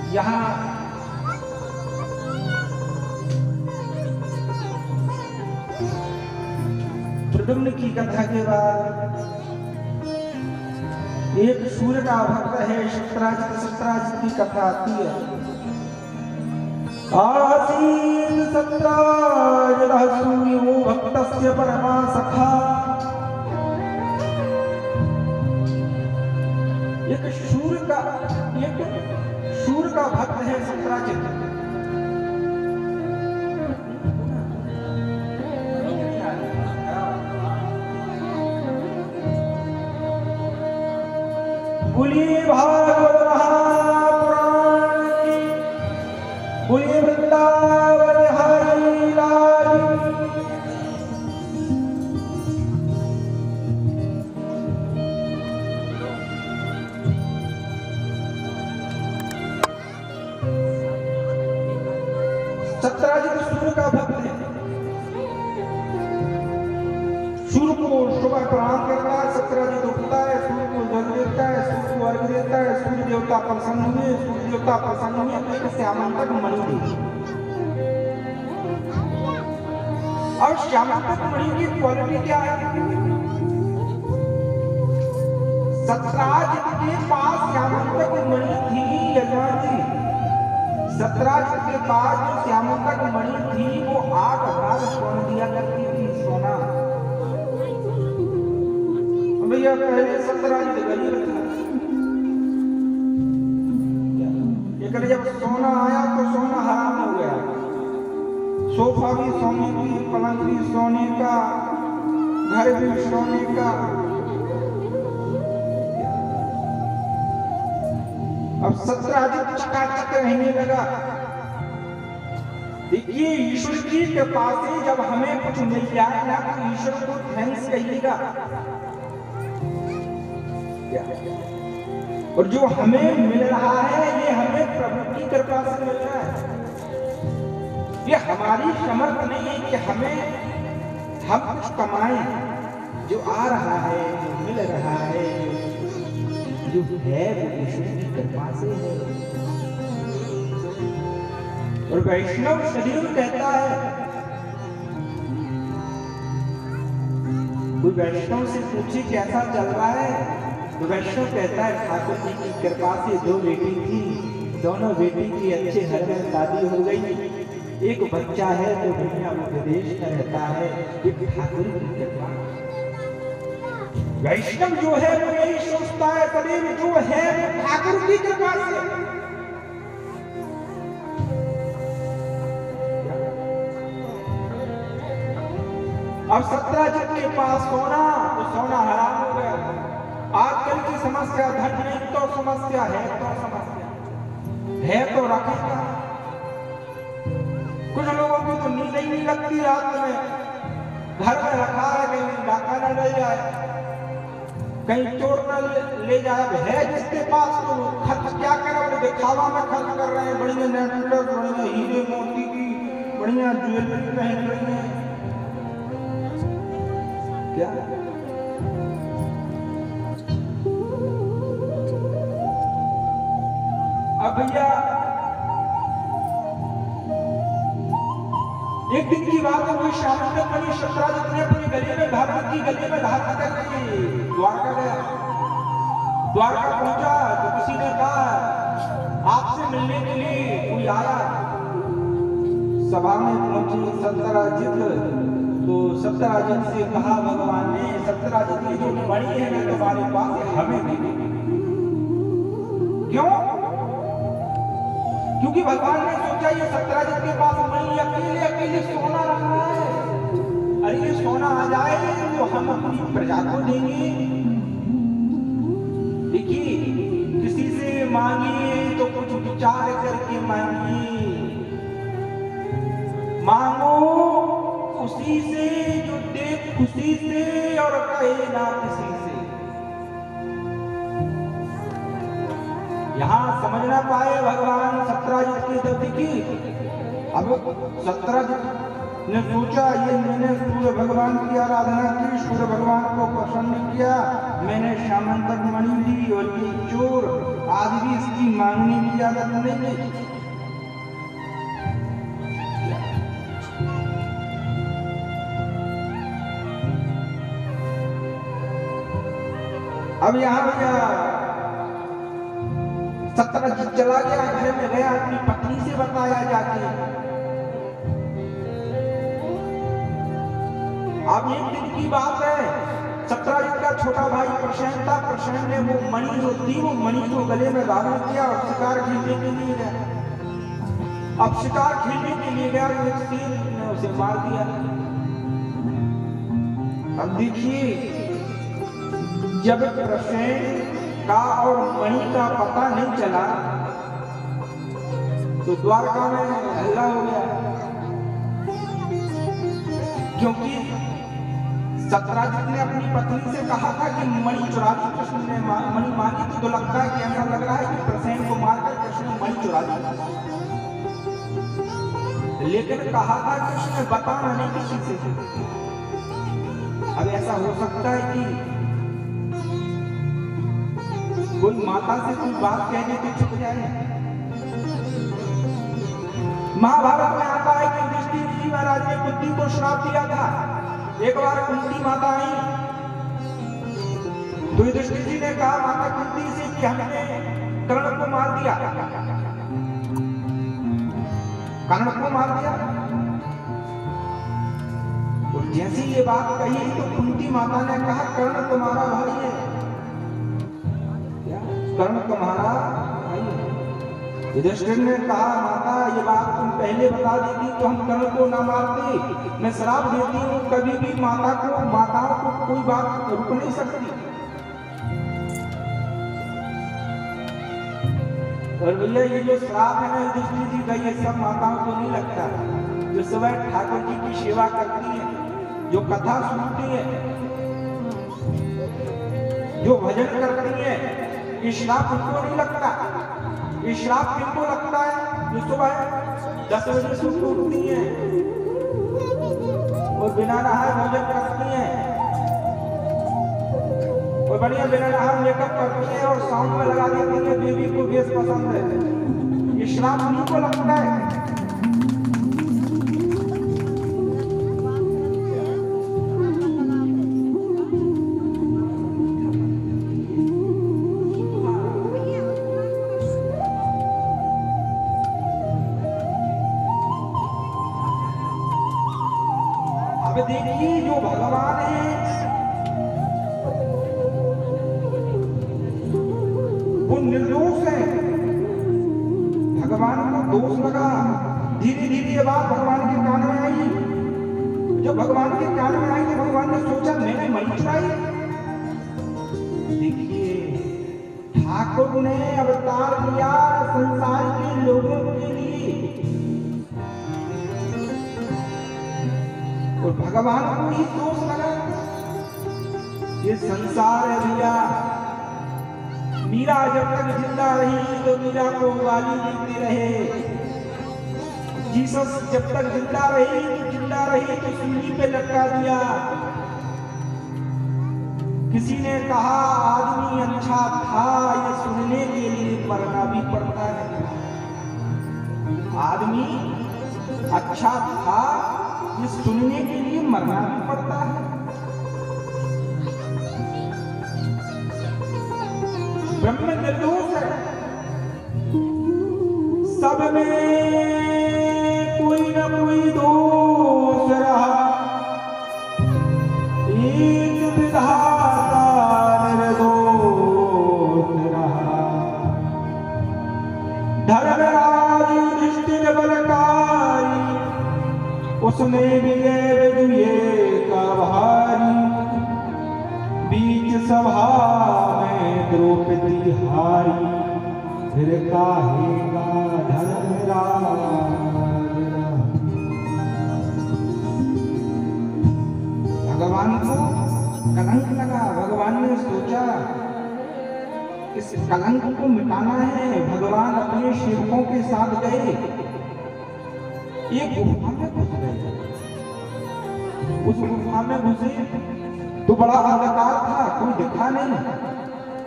यहाँ प्रद्युम्न की कथा के बाद एक सूर्य का भक्त है सत्राजित। सत्राजित की कथा आती है। आसीन सत्राजितः सूर्यो भक्तस्य परमा सखा। एक सूर्य का भक्त है सत्राजित। बोलिए भागवत महापुराण की, बोलिए वृंदावन हरि लाल की। सत्राजित सूर्य का भक्त है। सूर्य को सुबह प्रणाम करता है। सत्राजित उठता है, सूर्य को जल देता है, सूर्य को अर्घ्य देता है। सूर्य देवता प्रसन्न हुए, सूर्य देवता प्रसन्न हुए तो एक श्यामंतक मणि दी। और श्यामंतक मणि की क्वालिटी क्या है? सत्राजित के पास श्यामंतक मणि थी यजमान जी। सत्राजित के पास जो श्यामंतक मणि थी वो 8 भाग स्वर्ण दिया करती थी, सोना। भैया पहले सत्राजित गरीब था, लेकिन जब सोना आया तो सोना हराम हो गया। सोफा भी सोने की, पलंग भी सोने का, घर भी सोने का। अब सत्राजित चकाचक रहने लगा। देखिए ईश्वर की कृपा से जब हमें कुछ मिल जाए ना तो ईश्वर को थैंक्स कहिएगा। और जो हमें मिल रहा है ये हमें प्रभु की कृपा से मिल रहा है। ये हमारी समर्थ नहीं है कि हम कुछ कमाएं। जो आ रहा है, जो मिल रहा है, जो है वो ईश्वर की कृपा से है। और वैष्णव सदैव कहता है, कोई वैष्णव से पूछे कैसा चल रहा है तो वैष्णव कहता है ठाकुर जी की कृपा से 2 बेटी थी, दोनों बेटी की अच्छे घर में शादी हो गई। एक बच्चा है तो भैया विदेश में रहता है। एक ठाकुर की कृपा। वैष्णव जो है वो यही सोचता है सदैव जो है वो ठाकुर की कृपा से। अब सत्राजित के पास सोना तो सोना हराम हो गया। आजकल की समस्या धन नहीं तो समस्या है, तो समस्या है तो रखेगा। कुछ लोगों की तो नींद ही नहीं लगती रात में। घर में रखा है, कहीं डाका न ले जाए, कहीं चोर न ले जाए। है जिसके पास तो खर्च क्या करे, दिखावा में खर्च कर रहे हैं। बढ़िया नेकलेस, बढ़िया हीरे मोती की बढ़िया ज्वेलरी पहन रही है। क्या अब भैया एक दिन की बात है, कोई श्यामंतक मणि सत्राजित ने अपने गले में धारण की, गले में धारण करके द्वारका गया। द्वारका पहुंचा तो किसी ने कहा आपसे मिलने के लिए कोई आया। सभा में पहुंचे सत्राजित तो सत्राजित से कहा भगवान ने, सत्राजित की जो मणि है ना तुम्हारे पास हमें दे दे। क्यों? क्योंकि भगवान ने सोचा ये सत्राजित के पास मणि अकेले सोना रखना है। अरे ये सोना आ जाए तो हम अपनी प्रजा को देंगे। देखिए किसी से मांगिए तो कुछ विचार करके मांगिए। मांगो उसी से जो दे खुशी से और कहे ना किसी से। यहाँ समझ ना पाए भगवान सत्राजित की दत्ति की। अब सत्राजित ने सोचा ये मैंने सूर्य भगवान की आराधना की, सूर्य भगवान को प्रसन्न किया, मैंने श्यामंतक मणि दी और ये चोर आज भी इसकी मांगने की आदत नहीं है। अब यहाँ भैया सत्यजीत चला गया, घर में गया, अपनी पत्नी से बताया जाके। अब एक दिन की बात है, सत्यजीत का छोटा भाई प्रसेन था। प्रसेन ने वो मणि जो थी, वो मणि को गले में धारण किया और शिकार खेलने के लिए गया। अब शिकार खेलने के लिए गया तो एक शेर ने उसे मार दिया। अब देखिए, जब प्रसेन का और मणि का पता नहीं चला तो द्वारका में हल्ला हो गया, क्योंकि सत्यजीत ने अपनी पत्नी से कहा था कि मणि चुरा ली। कृष्ण ने मणि मांगी तो लगता है कि ऐसा लग रहा है कि प्रसेन को मारकर कृष्ण ने मणि चुरा ली, लेकिन कहा था कृष्ण ने बताना नहीं किसी से। अब ऐसा हो सकता है कि कोई माता से कोई बात कहने के छुप जाए। महाभारत में आता है कि युधिष्ठिर जी महाराज ने कुंती को श्राप दिया था। एक बार कुंती माता आई तो युधिष्ठिर जी ने कहा माता कुंती से कि हमने कर्ण को मार दिया, कर्ण को मार दिया। और जैसी ये बात कही तो कुंती माता ने कहा कर्ण तुम्हारा भाई है, कर्ण तुम्हारा भाई है। युधिष्ठिर ने कहा माता ये बात तुम पहले बता देती तो हम कर्ण को ना मारते। मैं श्राप देती हूँ, कभी भी माताओं को कोई बात रुक नहीं सकती। और भैया ये जो श्राप है ना युधिष्ठिर जी का, ये सब माताओं को नहीं लगता। जो सुबह ठाकुर जी की सेवा करती है, जो कथा सुनती है, जो भजन करती है, ये श्राप उनको नहीं लगता। ये श्राप किनको लगता है? जो सुबह 10 बजे से उठती है और बिना नहाए भोजन करती है और बढ़िया बिना नहाए मेकअप करती है और साउंड में लगा देती है बेबी को बेस पसंद है। ये श्राप उन्हीं को लगता है। देखिए जो भगवान है वो निर्दोष है। भगवान को दोष लगा। धीरे धीरे ये बात भगवान के कान में आई। जब भगवान के कान में आई तो भगवान ने सोचा मैंने मणि चुराई। देखिए ठाकुर ने अवतार लिया संसार के लोगों के लिए और भगवान को ही दोष लगा। ये संसार है भैया। मीरा जब तक जिंदा रही तो मीरा को गाली देते रहे। जीसस जब तक जिंदा रही तो सूली पे लटका दिया। किसी ने कहा आदमी अच्छा था, ये सुनने के लिए मरना भी पड़ता है। आदमी अच्छा था, ये सुनने के लिए मरना भी पड़ता है। ब्रह्म निर्दोष है। सब में कोई न कोई दोष रहा। एक विधाता निर्दोष रहा। धर्मराज युधिष्ठिर बलकारी, उसने विजय विजय का भारी। बीच सभा में द्रौपदी हारी, फिर काहेगा धर्मराज। भगवान को कलंक लगा। भगवान ने सोचा इस कलंक को मिटाना है। भगवान अपने सेवकों के साथ गए, एक गुफा में घुस गए। उस गुफा में घुसे तो बड़ा अंधकार था, कोई दिखा नहीं।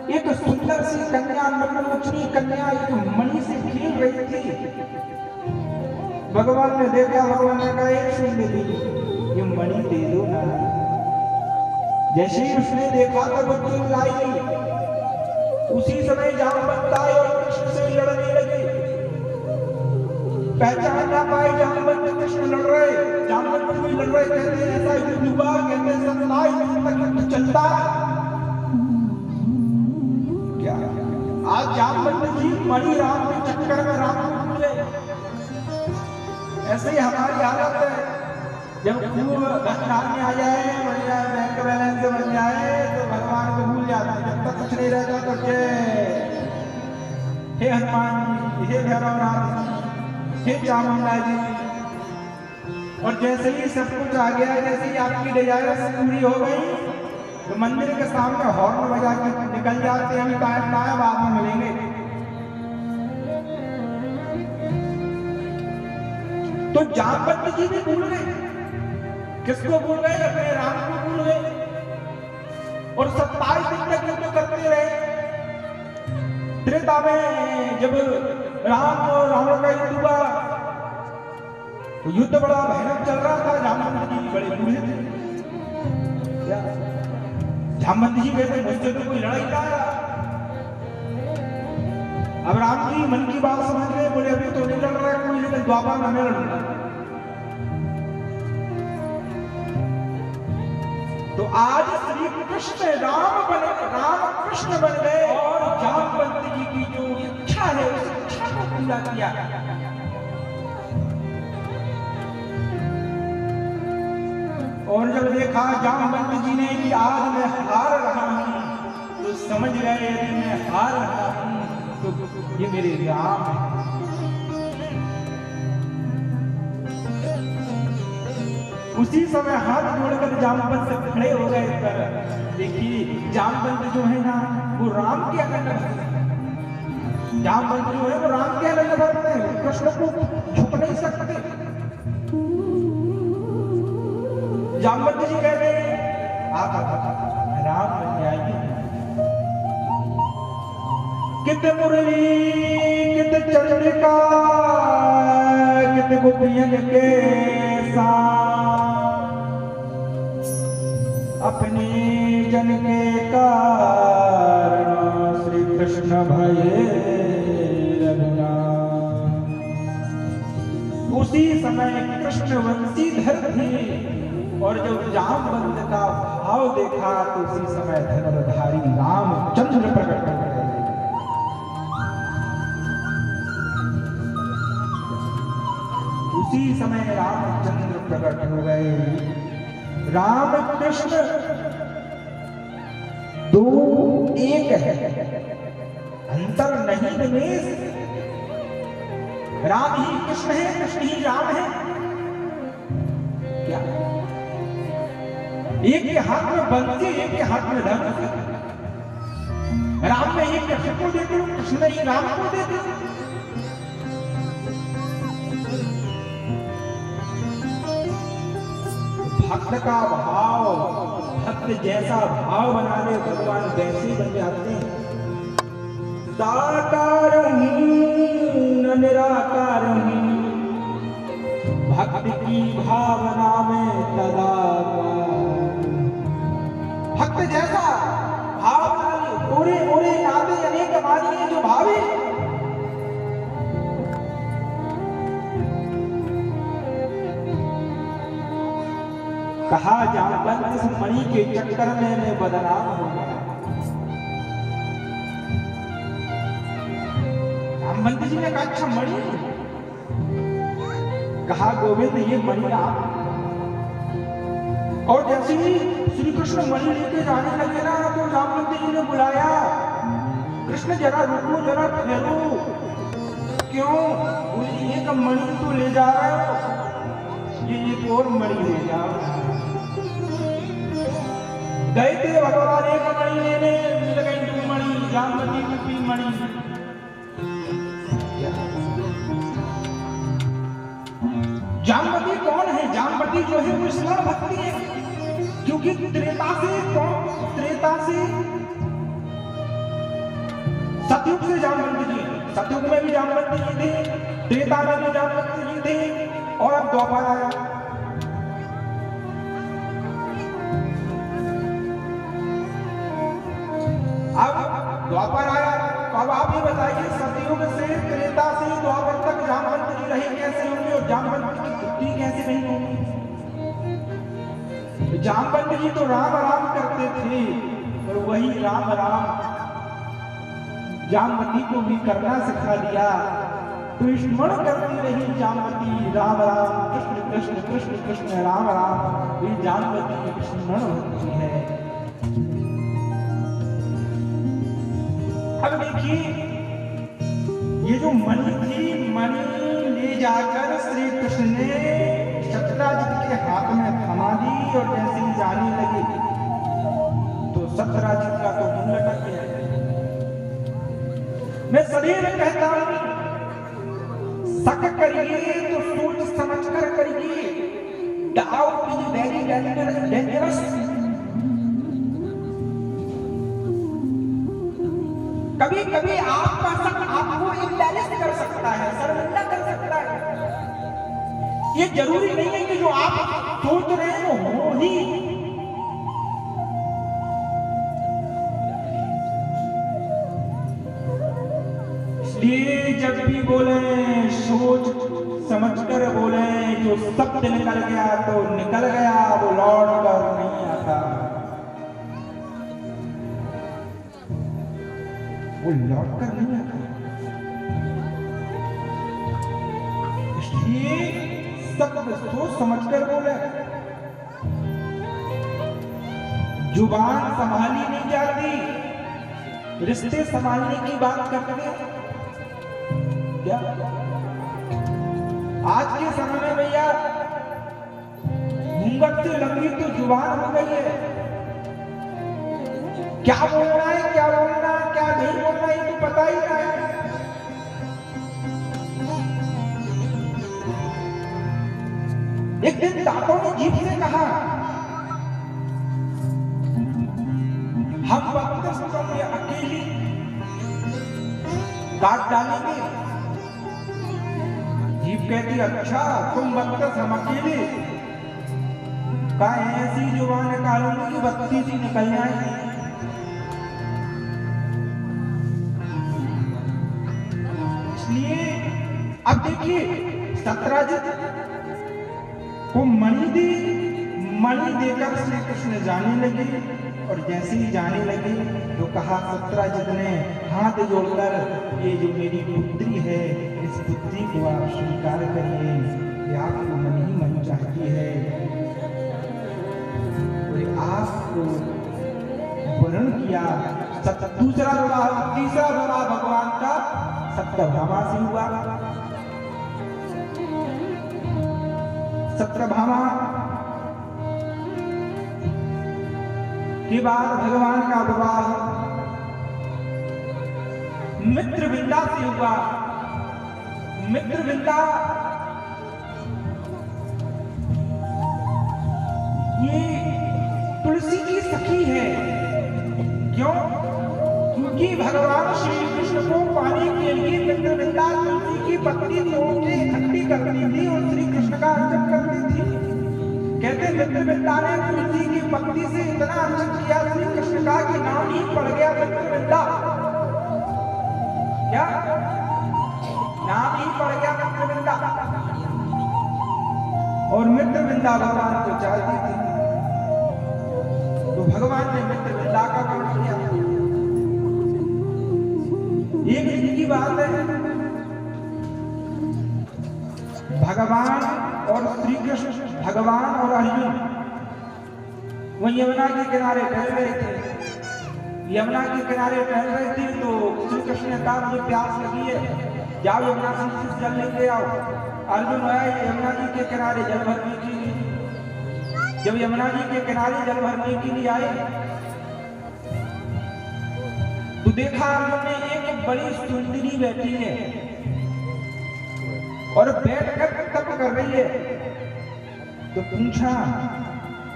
एक सुंदर सी कन्या, मनमोचनी कन्या एक मणि से खेल रही थी। भगवान ने देखा, भगवान ने कहा एक सुंदरी ये मणि दे दो ना। जैसे ही उसने देखा तब वो चिल्लाई। उसी समय जामवंत आए और कृष्ण से लड़ने लगे। पहचान ना पाए जामवंत कृष्ण लड़ रहे, जामवंत भी लड़ रहे। कहते ऐसा युद्ध हुआ, कहते 27 दिन तक चलता। क्या आज जामवंत जी मणि राम के चक्कर में राम को भूल गए। ऐसे ही हमारी हालत है। जब खूब धन धान्य आ जाए, बढ़िया बैंक बैलेंस बन जाए तो भगवान को भूल जाते हैं। जब तक कुछ नहीं रहता तो जय हे हनुमान जी, हे भैरवनाथ जी, हे चामुंडा जी। और जैसे ही सब कुछ आ गया, जैसे ही आपकी डिजायर पूरी हो गई तो मंदिर के सामने हॉर्न बजा के निकल जाते हैं। टाइम ना है, बाद में मिलेंगे। तो जामवंत जी भी भूल गए। किसको भूल गए? अपने राम को भूल गए। और 27 दिन तक युद्ध करते रहे। त्रेता में जब राम और रावण का युद्ध हुआ तो युद्ध बड़ा भयानक चल रहा था। जामवंत जी बड़े बूढ़े थे। जामवंत जी कहते मुझसे तो कोई लड़ाई ना आया। अब राम जी मन की बात समझ गए, बोले अभी तो नहीं लड़ रहा कोई, लेकिन द्वापर में मैं लड़ूंगा। तो आज श्री कृष्ण राम कृष्ण बन गए और जामवंत जी की जो इच्छा है उस इच्छा को पूरा किया। और जब देखा जामवंत जी ने कि आज मैं हार रहा हूं तो समझ गए यदि मैं हार रहा हूं तो ये मेरे राम है। उसी समय हाथ जोड़कर जामवंत खड़े हो गए। देखिए जामवंत जो है ना वो राम के अनन्य भक्त है। जामवंत जो है वो राम के अनन्य भक्त है, कृष्ण को झुक नहीं सकते। जामवंत जी कह रहे हैं आप राम बन जाइए। कित मुरली कित चंद्रिका कित गोपियन के अपने जन के कारण श्री कृष्ण भये रघुनाथ। उसी समय कृष्ण वंशीधर थे और जब जामवंत का भाव देखा तो उसी समय धनुर्धारी रामचंद्र प्रकट हो गए। उसी समय रामचंद्र प्रकट हो गए। राम कृष्ण दो एक है, अंतर नहीं निमेष। राम ही कृष्ण है, कृष्ण ही राम है। क्या एक के हाथ में बंसी, एक के हाथ में धनुष। राम में ही कृष्ण को देते हो, कृष्ण में ही राम को देते हो। भक्त का भाव, भक्त जैसा भाव बना ले भगवान वैसे ही बन जाते हैं। साकार न निराकार भक्त की भावना में तदाकार। भक्त जैसा भाव बना ले। ओरे ओरे नादे अनेक मानिए जो भावे। कहा जामवंत इस मणि के चक्कर में मैं बदनाम हो गया। जामवंत जी ने कहा अच्छा मणि? कहा गोविंद ये मणि आप। और जैसे ही श्री कृष्ण मणि लेके जाने लगे ना तो जामवंत जी ने बुलाया, कृष्ण जरा रुको, जरा ठहरो। क्यों? बोले एक मणि तो ले जा रहे हो, ये एक और मणि ले जाओ। गए थे भगवान एक मणि लेने, मिल गई 2 मणि, जामवती की 3 मणि। जामवती कौन है? जामवती जो है वो स्मरण भक्ति है। क्योंकि त्रेता से सतयुग से जामवंत जी, सतयुग में भी जामवंत जी थे, त्रेता में भी जामवंत जी थे, और अब द्वापर आया। अब द्वापर आया, तो अब आप ये बताइए सतयुग से त्रेता से द्वापर तक जामवंत जी रहे कैसे होंगे और जामवंत की बुद्धि कैसे नहीं होगी? जामवंत जी तो राम राम करते थे, और वही राम राम जामवती को भी करना सिखा दिया। तो स्मरण करती रही जामवती राम राम, कृष्ण कृष्ण कृष्ण कृष्ण राम राम। ये जामवती की स्मरण होती है। अब देखिए, ये जो मणि थी, मणि ले जाकर श्री कृष्ण ने सत्यराजित के हाथ में थमा दी, और जैसे ही जाने लगे तो सत्यराजित का तो मुंह लटक गया। मैं सदैव कहता हूं, शक करिए तो सोच समझ कर करिए। Doubt is very dangerous. कभी कभी आपका शक आपको इम्बैलेंस कर सकता है, शर्मिंदा कर सकता है। ये जरूरी नहीं है कि जो आप सोच रहे हैं वो हो ही। इसलिए जब भी बोले सोच समझकर बोले। जो शब्द निकल गया तो निकल गया, वो लौट कर नहीं आता, वो लौट कर नहीं आता। इसलिए शब्द सोच समझकर बोले। जुबान संभाली नहीं जाती, रिश्ते संभालने की बात करते हैं क्या? आज के समय में भैया घूंघट से लंबी तो जुबान हो गई है। क्या बोलना है, क्या बोलना है, क्या नहीं बोलना है, ये तो पता ही नहीं है। एक दिन दांतों ने जीभ से कहा, हम बदतस्तों में अकेली काट डालेंगे। जीभ कहती, अच्छा तुम बदतस, हम अकेले? कहा ऐसी जुबान निकालूंगी कि बत्ती सी निकल जाएगी। इसलिए अब देखिए, सत्यराजित को मणि दी, मणि देकर श्री कृष्ण जाने लगे। और जैसे ही जाने लगे तो कहा सत्यराजित ने हाथ जोड़कर, ये जो मेरी पुत्री है, इस पुत्री को आप स्वीकार करिए, ये आपको मन ही मन चाहती है और आपको वर्ण किया। दूसरा विवाह, तीसरा विवाह भगवान का सत्यभामा से हुआ। सत्यभामा के बाद भगवान का विवाह मित्रविंदा से हुआ। मित्रविंदा ये तुलसी की सखी है। क्यों? क्योंकि भगवान श्री कृष्ण को पाने के लिए मित्रविंदा तुलसी की पत्ती तोड़ के इकट्ठी करती थी और श्री कृष्ण का अर्चन करती थी। कहते मित्रविंदा ने तुलसी की पत्ती से इतना अर्चन किया श्री कृष्ण का कि नाम ही पड़ गया मित्रविंदा। क्या नाम ही पड़ गया मित्रविंदा। और मित्रविंदा भगवान को चाहती थी, तो भगवान ने मित्रविंदा का वर्ण किया। एक दिन की बात है, भगवान और श्री कृष्ण, भगवान और अर्जुन वही यमुना के किनारे टहल रहे थे। यमुना के किनारे टहल रहे थे तो श्री कृष्ण ने कहा, मुझे प्यास लगी है, जाओ यमुना से जल लेके आओ। अर्जुन आया यमुना जी के किनारे जल भरने के लिए। जब यमुना जी के किनारे जल भरने के लिए आए तो देखा अर्जुन ने एक बड़ी सुंदरी बैठी है और बैठकर तप कर रही है। तो पूछा,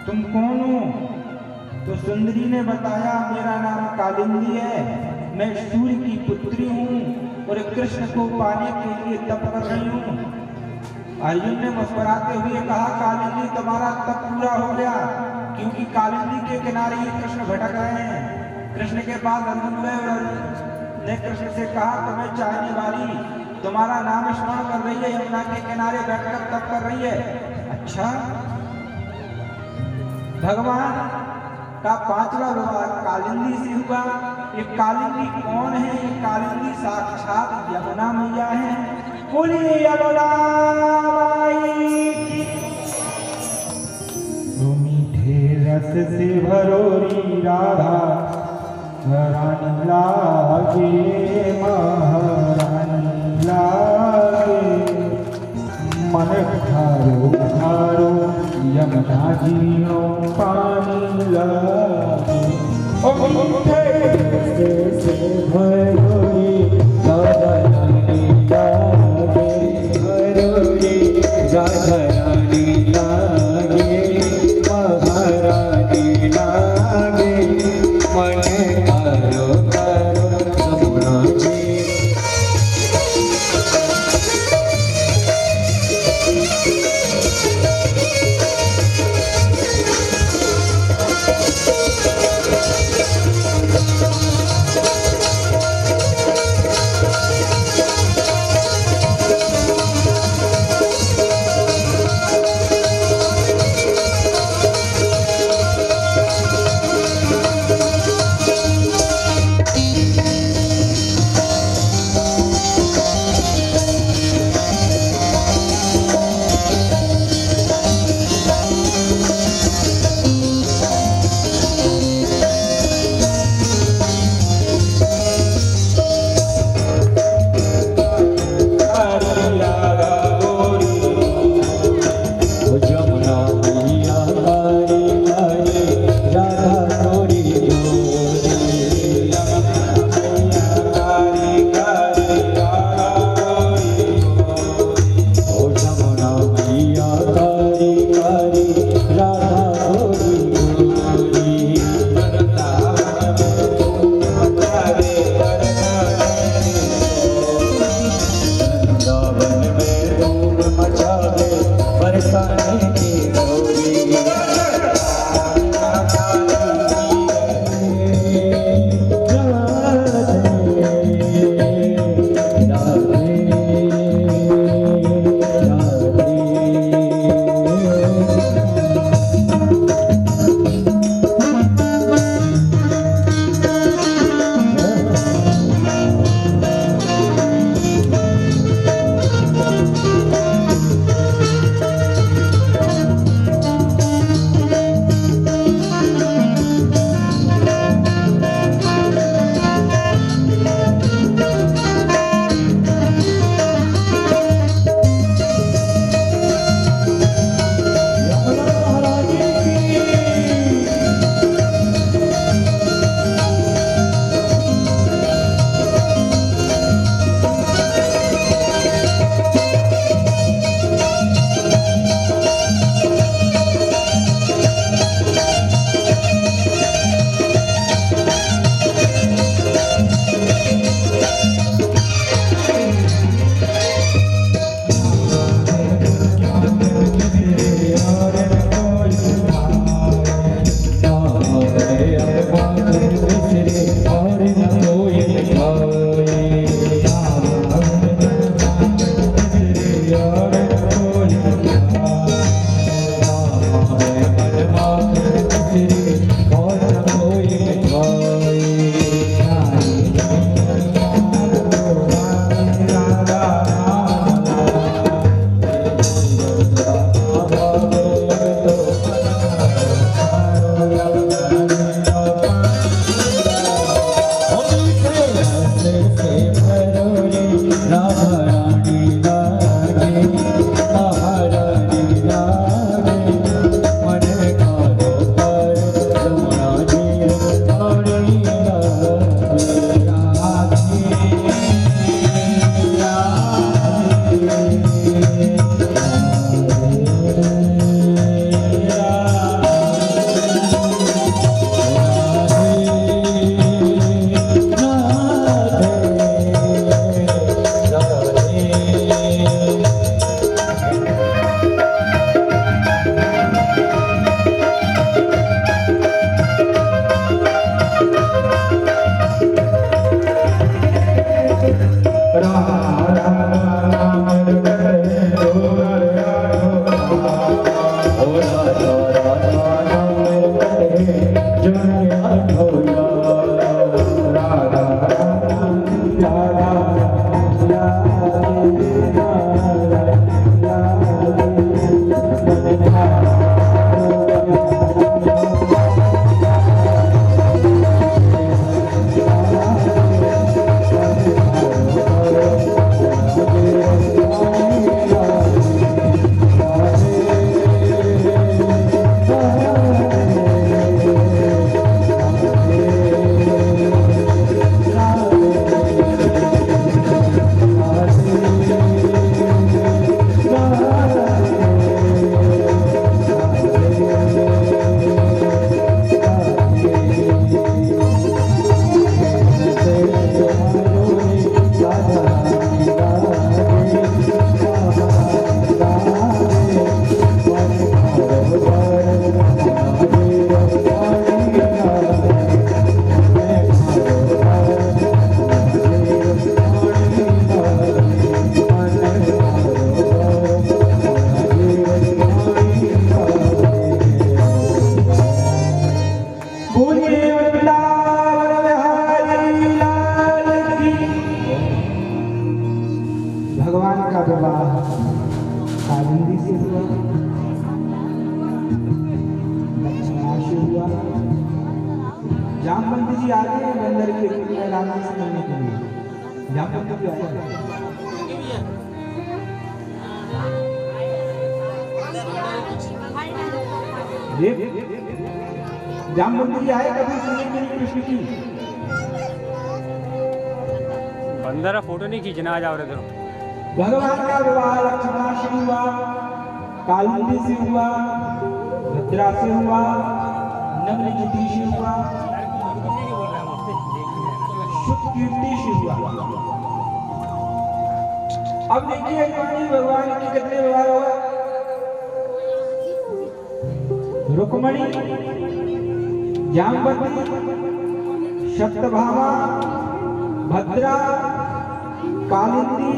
तुम कौन हो? तो सुंदरी ने बताया, मेरा नाम कालिंदी है, मैं सूर्य की पुत्री हूँ और कृष्ण को पाने के लिए तप कर रही हूँ। अर्जुन ने मुस्कुराते हुए कहा, कालिंदी तुम्हारा तप पूरा हो गया, क्योंकि कालिंदी के किनारे ही कृष्ण भटक रहे हैं। कृष्ण के पास अर्जुन गए और अर्जुन ने कृष्ण से कहा, तुम्हें चाहने वाली तुम्हारा नाम स्मरण कर रही है, यमुना के किनारे बैठकर तप कर रही है। अच्छा, भगवान का पांचवा विवाह कालिंदी से हुआ। ये कालिंदी कौन है? ये कालिंदी साक्षात यमुना मैया है। बोलिए यमुना माई की। मीठे रस से भरोरी राधा रानी लागे, महारानी लागे। मन खारो खारो यमुना जीरो पानी लागे। ओ मीठे से भरोरी राधा रानी लागे, भरोरी राधा रानी लागे, महारानी लागे। मन खारो खारो यमुना जी। विवाह कालिंदी से हुआ, लक्ष्मणा से हुआ। जामवंत जी आते हैं बंदर के रूप में राम से मिलने के लिए। जामवंत जी आते हैं। जामवंत जी आए कभी सुनने के लिए कृष्ण की। बंदर फोटो नहीं खींचना आ जाओ रे तो। भगवान का विवाह लक्ष्मणा से हुआ, कालिंदी से हुआ, भद्रा से हुआ, नवनिधि से हुआ, कीर्ति से हुआ। अब देखिए भगवान की कितने विवाह हुआ। रुक्मणी, जामवती, सत्यभामा, भद्रा, कालिंदी,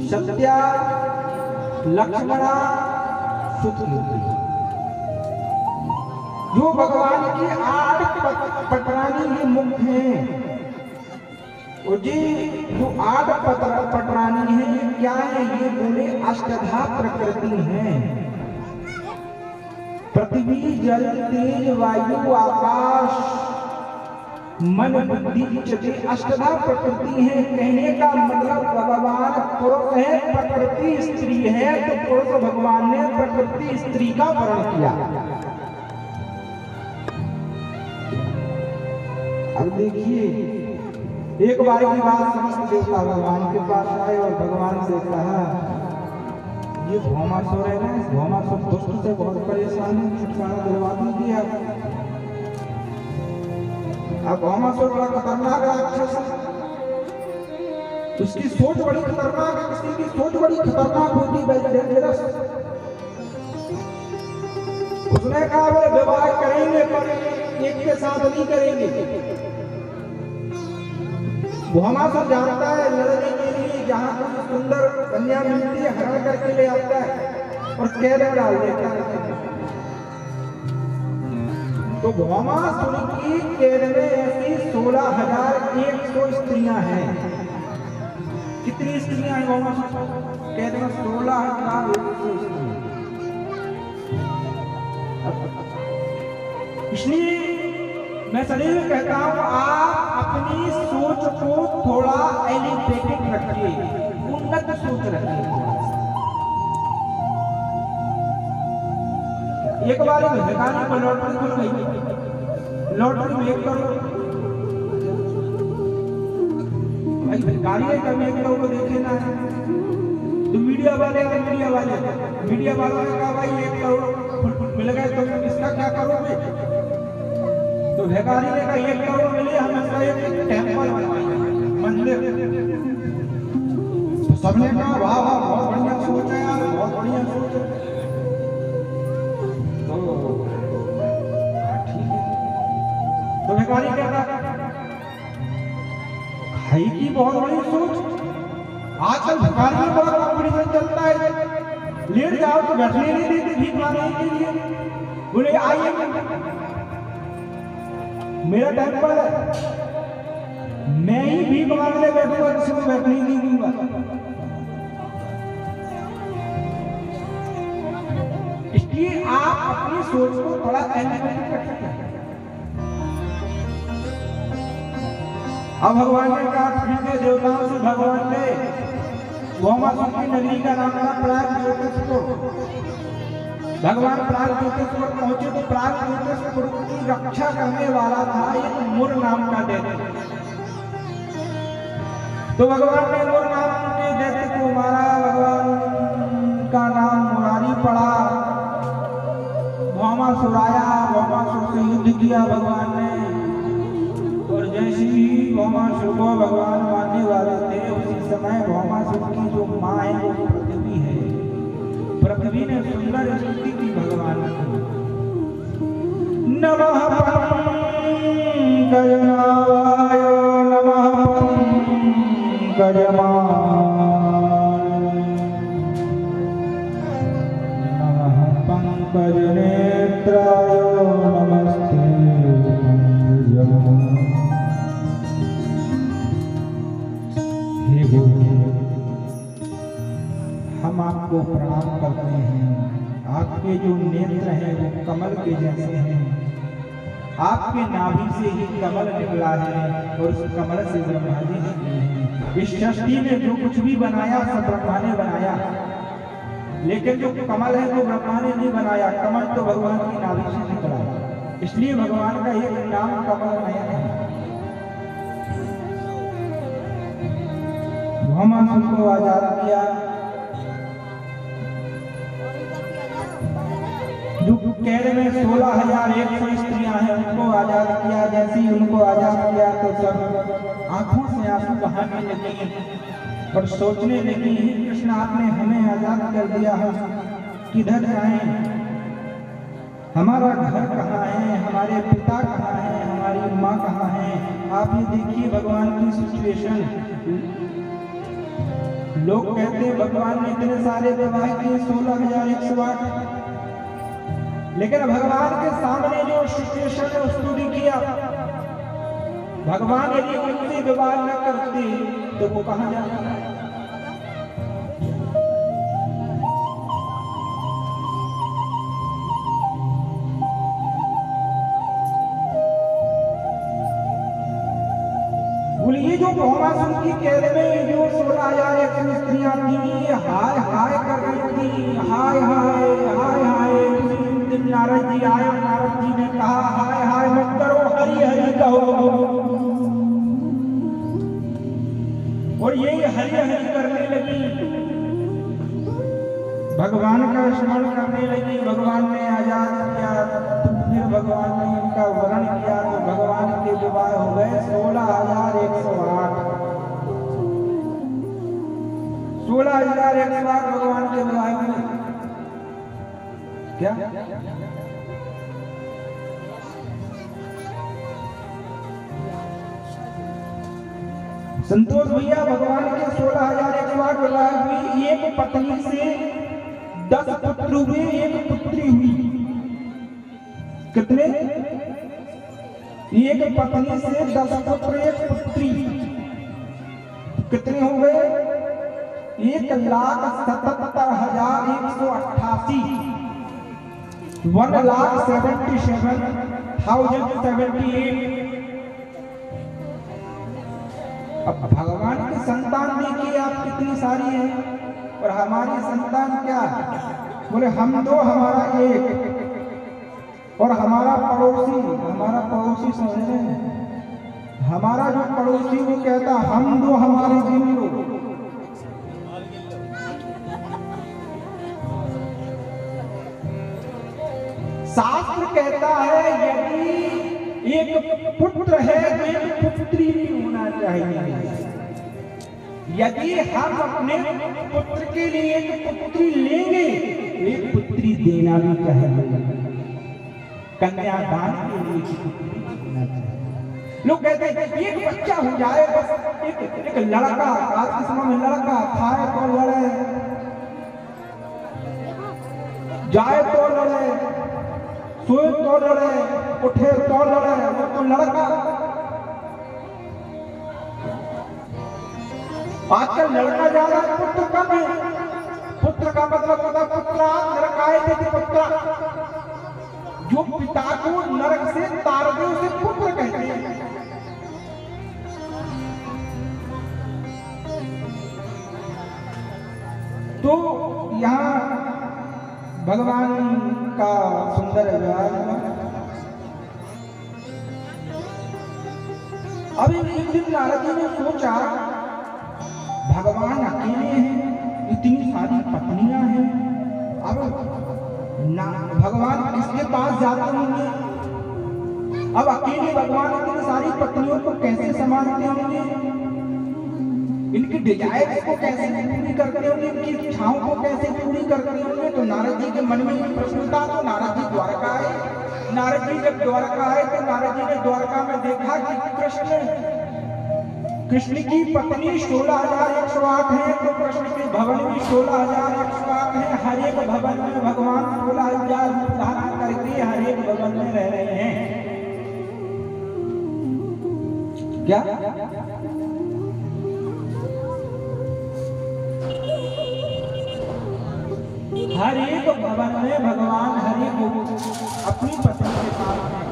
सत्या, लक्ष्मणा, सुतकीर्ति, जो भगवान की 8 पटरानी के मुख हैं। और ये जो 8 पटरानी है ये क्या है? ये बोले अष्टधा प्रकृति हैं। पृथ्वी, जल, तेज, वायु, आकाश, मन, बुद्धि, चित्त, अष्टधा प्रकृति है। कहने का मतलब भगवान पुरुष है, प्रकृति स्त्री है, तो पुरुष भगवान ने प्रकृति स्त्री का वर्ण किया। अब देखिए एक बार की बात, समस्त देवता भगवान के पास आए और भगवान से कहा, ये भौमासुर है ना, इस भौमासुर दुष्ट से बहुत परेशान है, छुटकारा दिलवा दीजिए आप। अब भौमासुर बड़ा खतरनाक राक्षस है, उसकी सोच बड़ी खतरनाक है, किसी की सोच बड़ी खतरनाक होती है। उसने कहा वो विवाह करेंगे पर एक के साथ नहीं करेंगे। भौमासुर जानता है लड़ने के लिए जहां कोई सुंदर कन्या मिलती है हरण करके ले आता है और कैद में डाल देता है। तो भौमासुर की कैद में ऐसी 16,100 स्त्रियां हैं। कितनी स्त्रियां हैं भौमासुर कैद में? 16,100 स्त्रियां। इसलिए मैं सदैव कहता हूं आप अपनी सोच को थोड़ा एलिवेटेड रखिए, उन्नत सोच रखिए। एक बार भिखारी को लॉटरी खुल गई, लॉटरी में 1 करोड़। भाई भिखारी है, कभी 1 करोड़ देखे ना है। तो मीडिया वालों ने कहा भाई 1 करोड़ मिल गए तो इसका क्या करोगे? तो भिखारी ने कहा 1 करोड़ मिले, हम इसका एक टेम्पल बनवाएंगे, मंदिर। तो सबने कहा वाह वाह बहुत बढ़िया सोच है यार, बहुत बढ़िया सोच है। तो ठीक है। तो भिखारी कहता भाई की बहुत बड़ी सोच। आजकल भिखारी में बड़ा कॉम्पिटिशन चलता है, लेट जाओ तो बैठने नहीं देते भीख मांगने के लिए। बोले आइए मेरा टेम्पल है, मैं ही भीख मांगने बैठूंगा, किसी को बैठने नहीं दूंगा। इसलिए आप अपनी सोच को थोड़ा एलिवेटेड रखिए। अब भगवान ने कहा पृथ्वी देवताओं से भगवान ने भौमासुर की नगरी का नाम था प्राग। भगवान प्रागज्योतिषपुर पहुंचे तो प्रागज्योतिषपुर की रक्षा करने वाला था एक मुर नाम का दैत्य। तो भगवान ने मुर नाम के दैत्य को मारा, भगवान का नाम मुरारी पड़ा। भौमासुर आया, भौमासुर से युद्ध किया भगवान ने, और जैसे ही भौमासुर को भगवान मारने वाले थे उसी समय भौमासुर की जो माँ है वो पृथ्वी है। पृथ्वी ने सुंदर स्तुति की भगवान को, नमः पंकजनाभाय नमः पंकजमान नमः पंकजनेत्राय नमस्ते पंकजमान। हे हम आपको प्रणाम करते हैं। आपके जो नेत्र हैं वो कमल के जैसे हैं। आपके नाभि से ही कमल निकला है और उस कमल से ब्रह्मा जी निकले हैं। इस सृष्टि में जो कुछ भी बनाया सब ब्रह्मा ने बनाया, लेकिन जो कमल है वो ब्रह्मा ने नहीं बनाया। कमल तो भगवान की नाभि से निकला, इसलिए भगवान का एक नाम कमल नयन है। भौमासुर को आजाद किया, जो कैद में 16,100 स्त्रियां हैं उनको आजाद किया। जैसे ही उनको आजाद किया तो सब आंखों से आंसू बहाने लगे और सोचने लगी, कृष्ण आपने हमें आजाद कर दिया, हम किधर जाएं? हमारा घर कहाँ है, हमारे पिता कहाँ हैं, हमारी माँ कहाँ है? आप ये देखिए भगवान की सिचुएशन। लोग कहते हैं भगवान ने इतने सारे विवाह किए 16,108, लेकिन भगवान के सामने जो सिचुएशन है उसको भी किया। भगवान यदि उनसे विवाह न करते तो वो कहाँ जाता? बोलिए जो भौमासुर की कैद में जो 16,100 स्त्रियां थी, ये हाय हाय कर रही थी, हाय हाय हाय हाय। नारद जी आए, नारद जी ने कहा हाय हाय मत करो, हरि हरि कहो। और यही हरि हरि करने लगी, भगवान का स्मरण करने लगी। भगवान ने आजाद किया, फिर भगवान ने इनका वर्ण किया तो भगवान के विवाह हो गए 16,108। 16,108 भगवान के विवाह हुए। क्या संतोष भैया, भगवान के 16,108 विवाह हुई। एक पत्नी से 10 पुत्र हुए, एक पुत्री हुई। कितने? एक पत्नी से 10 पुत्र, एक पुत्री। कितने हो गए? 1,77,188। 1,77,078। अब भगवान की संतान देखिए आप कितनी सारी है, और हमारी संतान क्या? बोले हम दो, हमारा एक, और हमारा पड़ोसी समझ रहे हैं? हमारा जो पड़ोसी वो कहता हम दो, हमारे गिन लो। शास्त्र कहता है यदि एक पुत्र है तो एक पुत्री भी होना चाहिए। यदि हम अपने पुत्र के लिए एक पुत्री लेंगे, एक पुत्री देना भी चाहिए। कन्यादान के लिए पुत्री देना चाहिए। लोग कहते हैं एक बच्चा हो जाए बस, एक लड़का, आज के समय में लड़का खाए तो लड़े, जाए तो लड़े, सोए तो लड़े, उठे तो लड़े, वो तो लड़का। आजकल लड़का ज्यादा, पुत्र कम है। पुत्र का मतलब होता है पुत्रा नरकाय देति पुत्रा। जो पिता को नरक से तार दे उसे पुत्र कहते हैं। तो यहाँ भगवान का सुंदर विवाह। अभी एक दिन नारद जी ने सोचा भगवान अकेले हैं, इतनी सारी पत्नियां हैं, अब भगवान किसके पास जाते होंगे? अब अकेले भगवान इतनी सारी पत्नियों को कैसे संभालते होंगे? इनकी डिजायर को कैसे पूरी करते होंगे? इनकी इच्छाओं को कैसे पूरी करते होंगे? तो नारद जी के मन में ये प्रश्न था। तो नारद जी द्वारका आए। नारद जी जब द्वारका आए तो नारद जी ने द्वारका में देखा कि कृष्ण की पत्नी 16,108 है, तो कृष्ण के भवन भी 16,108 है। हर एक भवन में भगवान 16,000 धारण करके हर एक भवन में रह रहे हैं। क्या हर एक भवन में भगवान हरि को अपनी पत्नी के साथ हैं।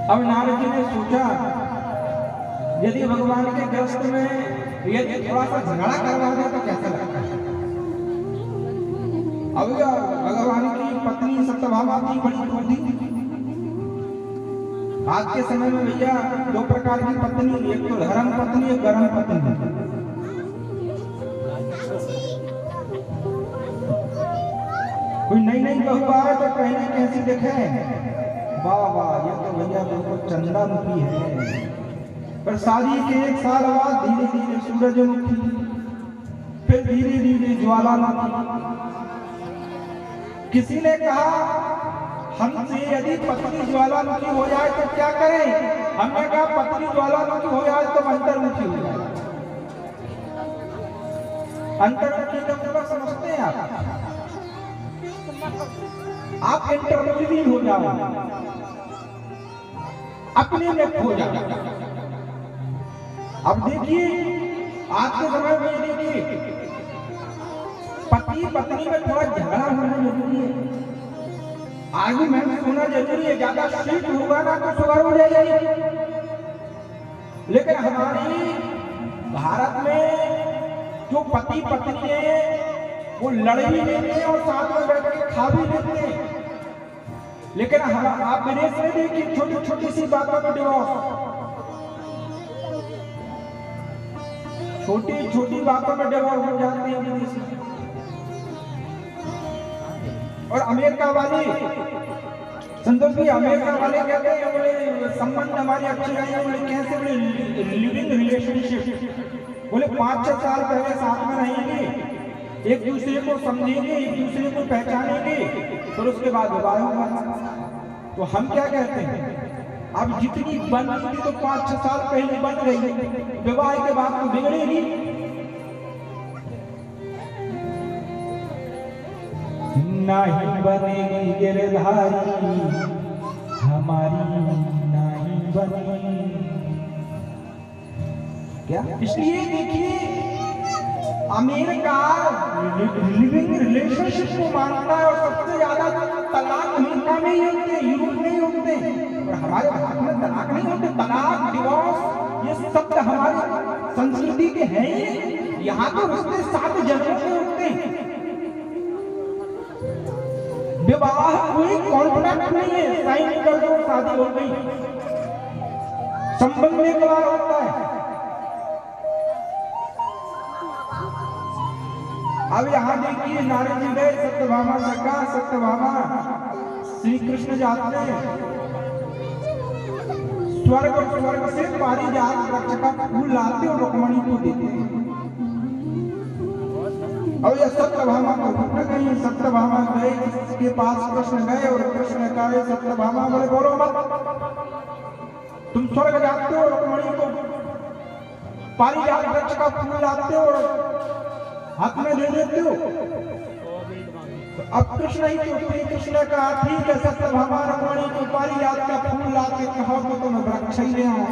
अब नारद जी ने सोचा यदि भगवान के ग्रस्त में यदि थोड़ा सा झगड़ा करवा दे तो कैसा लगता है। अब भगवान की पत्नी सत्यभामा की बड़ी क्रोधी थी। आज के समय में भैया दो प्रकार की पत्नी, एक तो धर्म पत्नी, एक गरम पत्नी। कोई नई नई बहू आए तो पहले कैसी दिखे, वाह वाह ये तो भैया बिल्कुल चंद्रमुखी है। पर शादी के 1 साल बाद धीरे धीरे सूरजमुखी, फिर धीरे धीरे ज्वालामुखी। किसी ने कहा हमसे यदि पत्नी ज्वालामुखी हो जाए तो क्या करें? हमने कहा पत्नी ज्वालामुखी हो जाए तो अंतर्मुखी हो जाए। अंतर्मुखी का मतलब समझते हैं आप इंटरमुखी हो जाओ, अपने में खो जाओ। अब देखिए आज के समय में देखिए पति पत्नी में थोड़ा झगड़ा होना जरूरी है, आर्गुमेंट होना जरूरी है। ज्यादा स्ट्रिक्ट होगा ना तो सुगर हो जाएगी। लेकिन हमारी भारत में जो पति पत्नी है वो लड़ भी लेते हैं और साथ में बैठ के खा भी लेते हैं। लेकिन हम आप विदेश में देखिए छोटी छोटी सी बातों में डिवोर्स, छोटी छोटी बातों में डिवोर्स हो जाते हैं विदेश में। और अमेरिका वाले संतोष जी, अमेरिका वाले कहते हैं बोले संबंध हमारे अच्छे रहे, बोले कैसे, बोले लिविंग रिलेशनशिप, बोले 5-6 साल पहले साथ में रहेंगे, एक दूसरे को समझेंगे, एक दूसरे को पहचानेंगे, फिर उसके बाद विवाह होगा। तो हम क्या कहते हैं, अब जितनी बन थी तो 5-6 साल पहले बन गई, विवाह के बाद तो बिगड़ेगी। नहीं बनेगी गिरधारी हमारी, नहीं बनेगी क्या। इसलिए देखिए अमेरिका लिविंग रिलेशनशिप को मानता है और सबसे ज्यादा तलाक अमेरिका में ही होते हैं, यूरोप में ही होते हैं। और हमारे भारत में तलाक नहीं होते। तलाक, डिवोर्स ये शब्द हमारी संस्कृति के हैं ही। यहाँ तो रिश्ते 7 जन्मों के होते हैं। विवाह कोई कॉन्ट्रैक्ट नहीं है, साइन कर दो शादी हो गई, संबंध एक बार होता है। अब यहाँ देखिए नारद जी गए सत्यभामा सरकार, सत्यभामा श्री कृष्ण जाते हैं स्वर्ग और स्वर्ग से पारिजात वृक्ष का फूल लाते और रुक्मणी को देते हैं। अब ये सत्यभामा को रुक गई। सत्यभामा गए के पास कृष्ण गए और कृष्ण ने कहा सत्यभामा, बोले बोलो मत, तुम स्वर्ग जाते हो रुक्मणी को पारिजात वृक्ष का फूल लाते हो और हाथ में दे देते हो। तो अब कृष्ण ही तो कृष्ण ने कहा ठीक है सत्यभामा, रुक्मणी को पारिजात का फूल लाके कहो तो तुम वृक्ष ही ले आओ।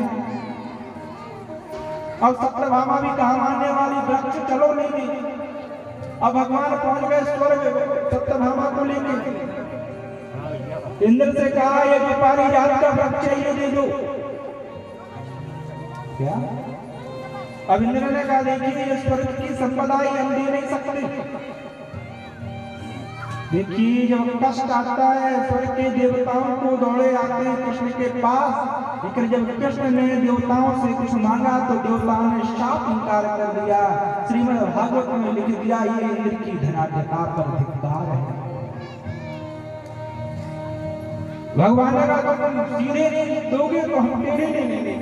अब सत्यभामा भी कहा मानने वाली, वृक्ष चलो लेंगे। अब भगवान पहुंच गए स्वर्ग सत्यभामा को लेके। इंद्र से कहा ये जो पारिजात का वृक्ष चाहिए दे दो। क्या? अब इंद्र ने कहा देखिए ये स्वर्ग की संपदा ही हम दे नहीं सकते। देखिए जब कष्ट आता है स्वर्ग के देवताओं को दौड़े आते हैं कृष्ण के पास। लेकिन जब कृष्ण ने देवताओं से कुछ मांगा तो देवताओं ने शाप इनकार कर दिया। श्रीमद् भागवत में लिख दिया ये इंद्र की धनाढ्यता पर धिक्कार है। भगवान ने कहा तुम सीधे नहीं दोगे तो हम टेढ़े ले लेंगे।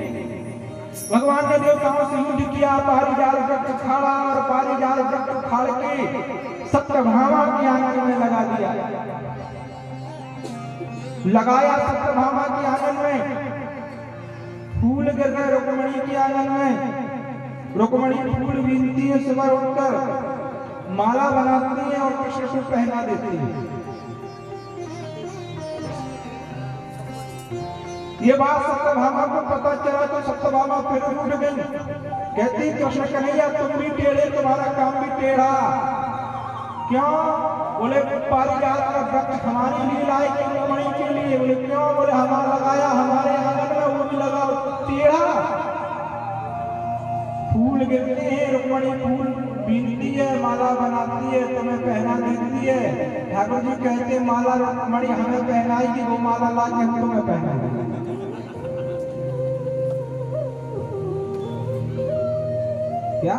भगवान ने देवताओं से युद्ध किया, पारिजात वृक्ष खाड़ा और पारिजात वृक्ष खाड़ के सत्यभामा के आंगन में लगा दिया। लगाया सत्यभामा के आंगन में, फूल गिर गए रुक्मणी के आंगन में। रुक्मणी फूल बीनती है, सुबह उठकर माला बनाती है और कृष्ण को पहना देती है। ये बात सत्यभामा को पता चला तो सत्यभामा फिर उठ गई, कहती कृष्ण कन्हैया तुम भी टेढ़े, तुम्हारा काम भी टेढ़ा। क्यों? बोले पारिजात का वृक्ष हमारी लीलाए की रुक्मणी के लिए। बोले क्यों? बोले हमारा लगाया हमारे आंगन में, वो भी लगा टेढ़ा। फूल गिरते हैं, रुक्मणी फूल बीनती है, माला बनाती है, तुम्हें पहना देती है। ठाकुर जी कहते माला रुक्मणी हमें पहनाएगी, वो माला ला के हम तुम्हें पहनाएंगे। क्या?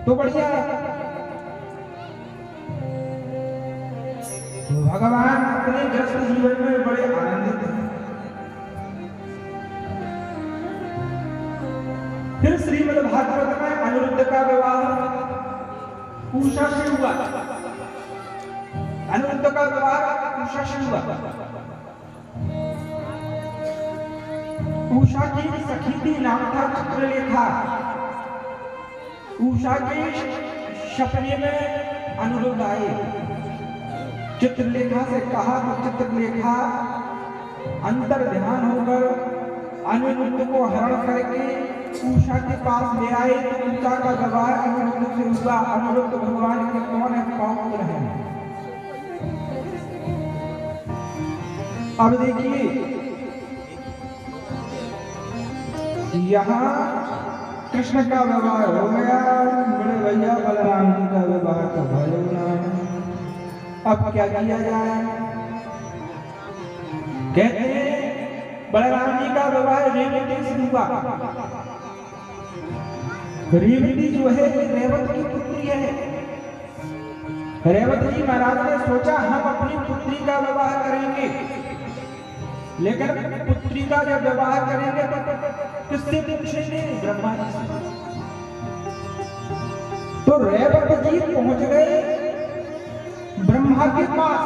तो बढ़िया। भगवान अपने ग्रस्त जीवन में बड़े आनंदित हैं। फिर श्रीमद् भागवत में अनिरुद्ध का विवाह उषा से हुआ। अनिरुद्ध का विवाह उषा से हुआ। उषा की सखी थी, नाम था चित्रलेखा। उषा के सपने में अनिरुद्ध आए, चित्रलेखा से कहा तो चित्रलेखा अंतर ध्यान होकर अनिरुद्ध को हरण करके उषा के पास ले आए। तो उषा का विवाह अनिरुद्ध से हुआ। अनिरुद्ध भगवान के कौन है? पौत्र है। अब देखिए यहाँ कृष्ण का विवाह हो गया, बड़े भैया बलराम जी का विवाह तो भले ना। अब क्या किया जाए? कहते हैं बलराम जी का विवाह रेवती से हुआ। रेवती जो है रेवत की पुत्री है। रेवत जी महाराज ने सोचा हम अपनी पुत्री का विवाह करेंगे, लेकिन पुत्री का जब विवाह करेंगे तो किससे पूछेंगे? ब्रह्मा जी से। तो रेवत जी पहुंच गए ब्रह्मा के पास,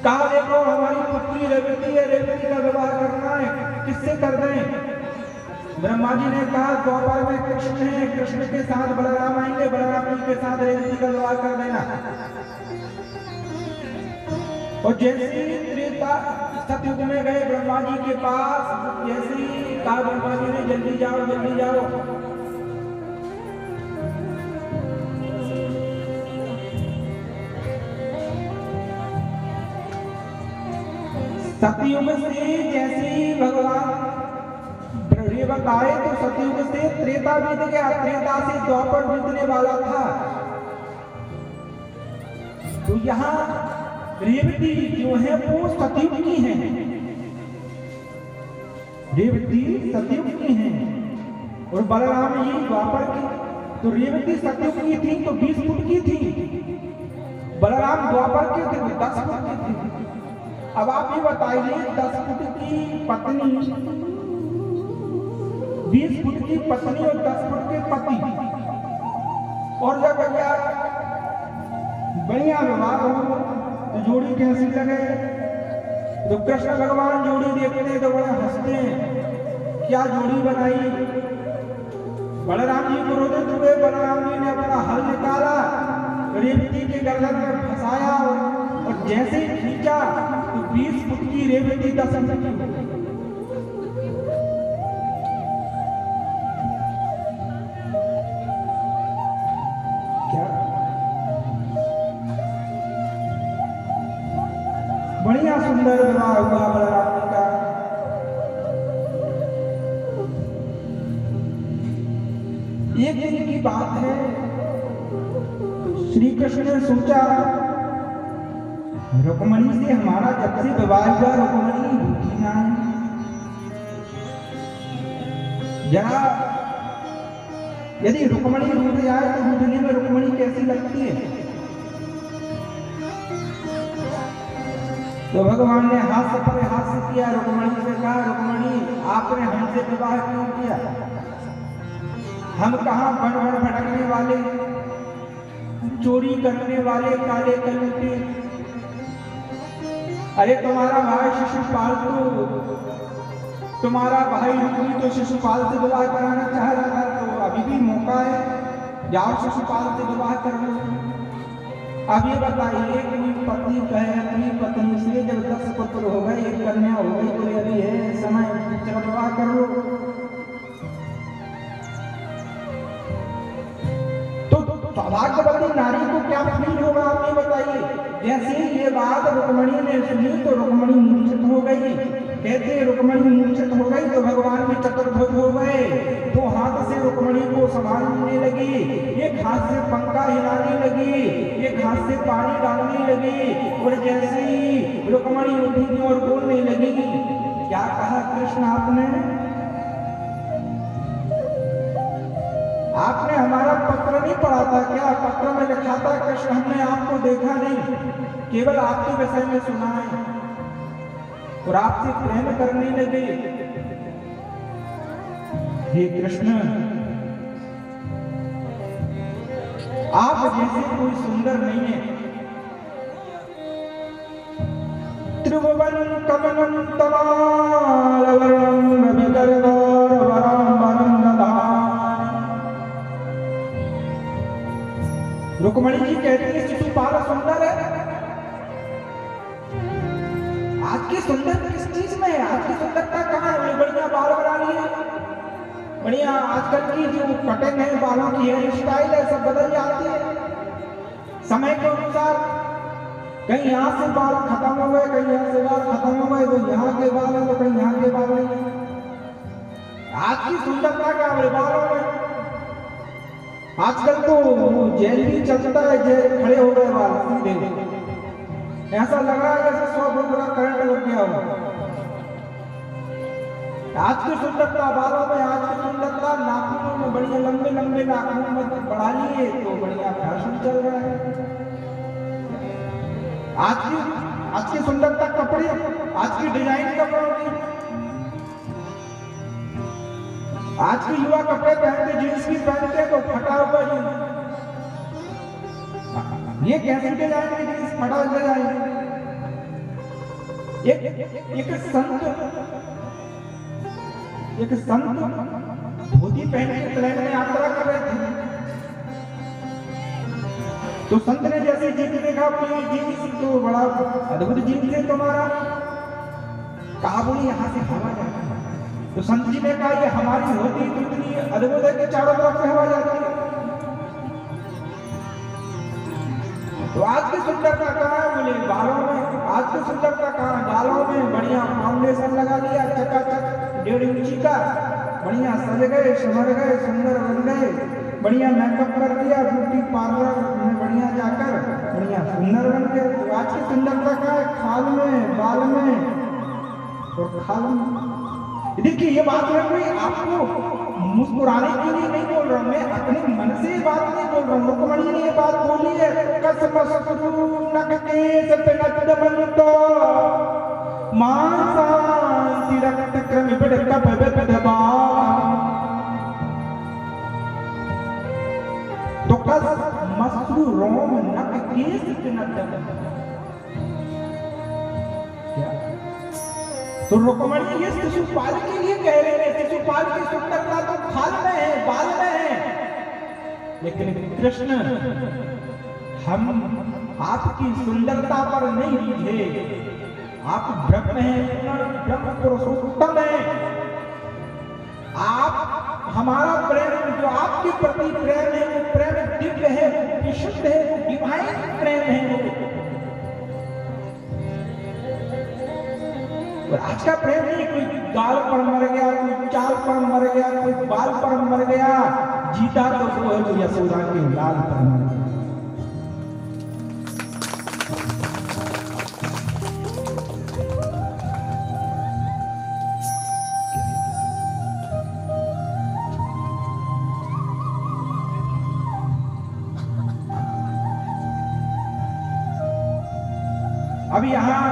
कहा देखो हमारी पुत्री रेवती है, रेवती का विवाह करना है, किससे कर दें? ब्रह्मा जी ने कहा द्वापर में कृष्ण है, कृष्ण के साथ बलराम आएंगे, बलराम जी के साथ रेवती का विवाह कर देना। और जैसे ही त्रेता सतयुग में गए ब्रह्मा जी के पास, जैसे ही कहा ब्रह्मा जी ने जल्दी जाओ जल्दी जाओ। सतयुग से जैसे ही भगवान रेवत आए तो सतयुग से त्रेता बीत गया, त्रेता से द्वापर बीतने वाला था। तो यहाँ रेवती जो है वो सतयुग की है। रेवती सतयुग की है और बलराम जी द्वापर की। तो रेवती सतयुग की थी तो 20 फुट की थी, बलराम द्वापर के थे तो 10 फुट की थी। अब आप ये बताइए 10 फुट की पत्नी, 20 फुट की पत्नी और 10 फुट के पति, और जब बढ़िया विवाह हो तो जोड़ी कैसी लगे? तो कृष्ण भगवान जोड़ी देखते तो बड़े हंसते हैं, क्या जोड़ी बनाई। बलराम जी को रोते हुए बलराम जी ने अपना हल निकाला, रेवती के गर्दन में फंसाया और जैसे ही खींचा तो 20 फुट की रेवती 10 फुट की। बढ़िया सुंदर विवाह हुआ बलराम जी का। एक दिन की बात है, श्री कृष्ण ने सोचा रुक्मणी से हमारा जब से विवाह हुआ रुक्मणी रूठी ना है, जरा यदि रुक्मणी रूठ जाए तो रूठने में रुक्मणी कैसी लगती है। तो भगवान ने हास्य पर हास्य किया, रुक्मणी से कहा रुक्मणी आपने हमसे विवाह क्यों किया? हम कहाँ बन बन भटकने वाले, चोरी करने वाले, काले कलूटे। अरे तुम्हारा भाई शिशुपाल तुम्हारा भाई रुक्मी तो शिशुपाल से विवाह कराना चाह रहा था, तो अभी भी मौका है, जाओ शिशुपाल से विवाह कर लो। अब ये बताइए कि पति कहे अपनी पत्नी से जब 10 पुत्र हो गए, एक कन्या हो गई, तो अभी है समय, चलो विवाह कर लो। तो सौभाग्यवती नारी को क्या फील होगा आप ये बताइए। जैसे ये बात रुक्मणी ने सुनी तो रुक्मणी मूर्छित हो गई। कहते रुक्मणी मूर्छित हो गई तो भगवान भी चतुर्भुज हो गए। तो हाथ से रुक्मणी को संभालने लगी, एक हाथ से पंखा हिलाने लगी, एक हाथ से पानी डालने लगी। और जैसे ही रुक्मणी उठी और बोलने लगी, क्या कहा कृष्ण आपने हमारा पत्र नहीं पढ़ा था क्या? पत्र में लिखा था कृष्ण, हमने आपको देखा नहीं, केवल आपके विषय में सुना है और आपसे प्रेम करने लगे। हे कृष्ण, आप जैसे कोई सुंदर नहीं है। त्रिभुवन कमलं तमालवरणं रविगर्भवरं रुक्मणी जी कहती है शिशुपाल सुंदर है। आज की सुंदर किस चीज में है? आज की सुंदरता कहाँ है? बढ़िया बाल बना लिए, बढ़िया आजकल की जो कटिंग है बालों की, हेयर स्टाइल है, सब बदल जाती है समय के अनुसार। कहीं यहाँ से बाल खत्म हो गए, कहीं यहाँ से बाल खत्म हो गए, तो यहाँ के बाल है तो कहीं यहाँ के बाल नहीं। आज की सुंदरता का बालों में आजकल तो जेल भी चलता है, जेल खड़े हो गए बाल सीधे, ऐसा लग रहा है जैसे 100 वोल्ट का करंट लग गया हो। आज की सुंदरता बालों में, आज की सुंदरता नाखूनों में, बढ़िया लंबे लंबे नाखून में बढ़ा लिए तो बढ़िया फैशन चल रहा है। आज की सुंदरता कपड़े, आज की डिजाइन कपड़ों की। आज के युवा कपड़े पहनते, जींस भी पहनते तो फटा हुआ जींस। ये कैसे डिजाइन की जींस, फटा डिजाइन। एक संत धोती पहन के प्लेन में यात्रा कर रहे थे। तो संत ने जैसे जींस देखा, जींस तो बड़ा अद्भुत जींस है तुम्हारा, कहा बोली यहाँ से हवा जाती है। तो संत जी ने कहा ये हमारी होती तो इतनी अद्भुत है कि चारों तरफ से हवा जाती है। तो आज की सुंदरता कहाँ है? बोले बालों में। आज की सुंदरता कहाँ है? बालों में। बढ़िया फाउंडेशन लगा लिया चकाचक 1.5 इंची का, बढ़िया सज गए, संवर गए, सुंदर बन गए, बढ़िया मेकअप कर दिया, ब्यूटी पार्लर में बढ़िया जाकर बढ़िया सुंदर बन गए। तो आज की सुंदरता कहाँ है? खाल में, बाल में और खाल में। देखिए ये बात मैं कोई आपको मुस्कुराने के लिए नहीं बोल रहा हूं, मैं अपने मन से ये बात नहीं बोल रहा हूं। रुक्मणी ने ये बात बोली है, कसमसरु नखकेश पिनद्दमन्तो मांसांसि रक्त क्रमिबड कपबदबा। तो कसमसरु रोम नखकेश पिनद्दमन्तो। तो रुक्मणी ये शिशुपाल के लिए कह रहे हैं, शिशुपाल की सुंदरता तो खाल में है, बाल में है। लेकिन कृष्ण, हम आपकी सुंदरता पर नहीं रीझे। आप ब्रह्म हैं, ब्रह्म पुरुषोत्तम है। आप हमारा प्रेम, जो आपके प्रति प्रेम है, वो प्रेम दिव्य है, विशुद्ध है, वो डिवाइन प्रेम है। और आज का प्रेम नहीं, कोई गाल पर मर गया, कोई चाल पर मर गया, कोई बाल पर मर गया। जीता तो वो है जो यशोदा के लाल पर मर गया। अब यहाँ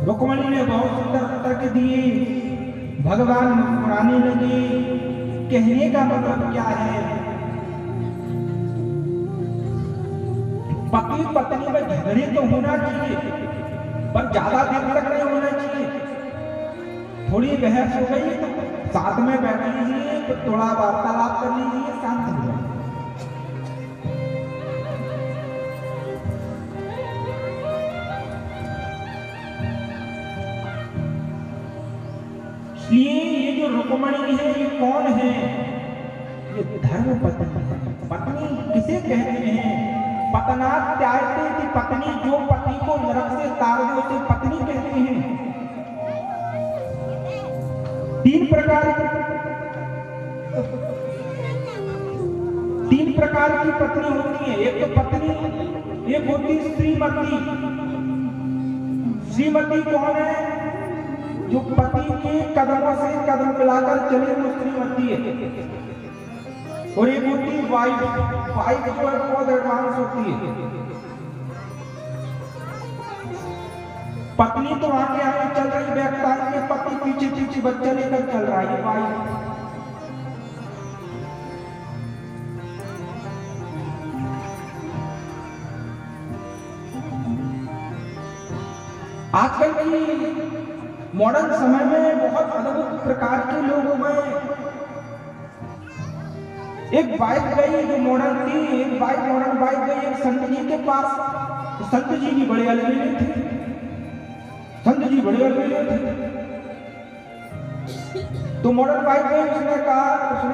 रुक्मणी ने बहुत सुंदर तर्क दिए, भगवान मुस्कुराने लगे। कहने का मतलब क्या है? पति पत्नी में झगड़े तो होना चाहिए, पर ज्यादा देर तक नहीं होना चाहिए। थोड़ी बहस हो गई तो साथ में बैठ लीजिए, तो थोड़ा वार्तालाप कर लीजिए, शांत हो जाए। इसलिए ये जो रुक्मणी है ये कौन है? ये धर्म पत्नी है। पत्नी किसे कहते हैं? पतनात् त्यायते थी पत्नी, जो पति को नरक से तार दे उसे पत्नी कहते हैं। तीन प्रकार की पत्नी होती है। एक तो पत्नी, एक होती श्रीमती। श्रीमती कौन है? जो पति के कदमों से कदम मिलाकर चले वो श्रीमती है। और एक होती वाइफ। वाइफ जो है बहुत एडवांस होती है। पत्नी तो आगे आगे चल रही बैग टांग के, पति पीछे पीछे बच्चा लेकर चल रहा है, वाइफ। आजकल की मॉडर्न समय में बहुत अद्भुत प्रकार के लोग हो गए। एक बाइक गई जो मॉडर्न थी, एक बाइक मॉडर्न बाइक गई एक संत जी के पास। तो संत जी भी बड़े अलबेले थे। संत जी बड़े अलबेले थे। तो मॉडर्न बाइक गई, उसने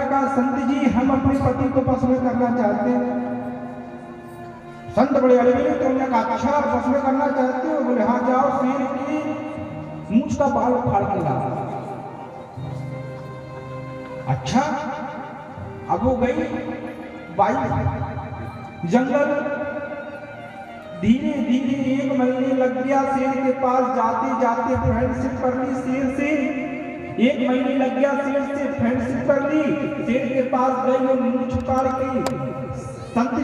कहा संत जी हम अपने पति को बस में करना चाहते हैं। संत बड़े अलबेले थे। उन्होंने कहा अच्छा बस में करना चाहते हो? बोले हाँ जाओ, शेर की मूंछ का बाल उखाड़ के लाओ। अच्छा, अब वो गई बाइक जंगल। धीरे धीरे 1 महीने लग गया शेर के पास जाते जाते, फ्रेंडशिप कर ली शेर से। 1 महीने लग गया शेर से फ्रेंडशिप कर ली। शेर के पास गई और मूंछ उखाड़ के संत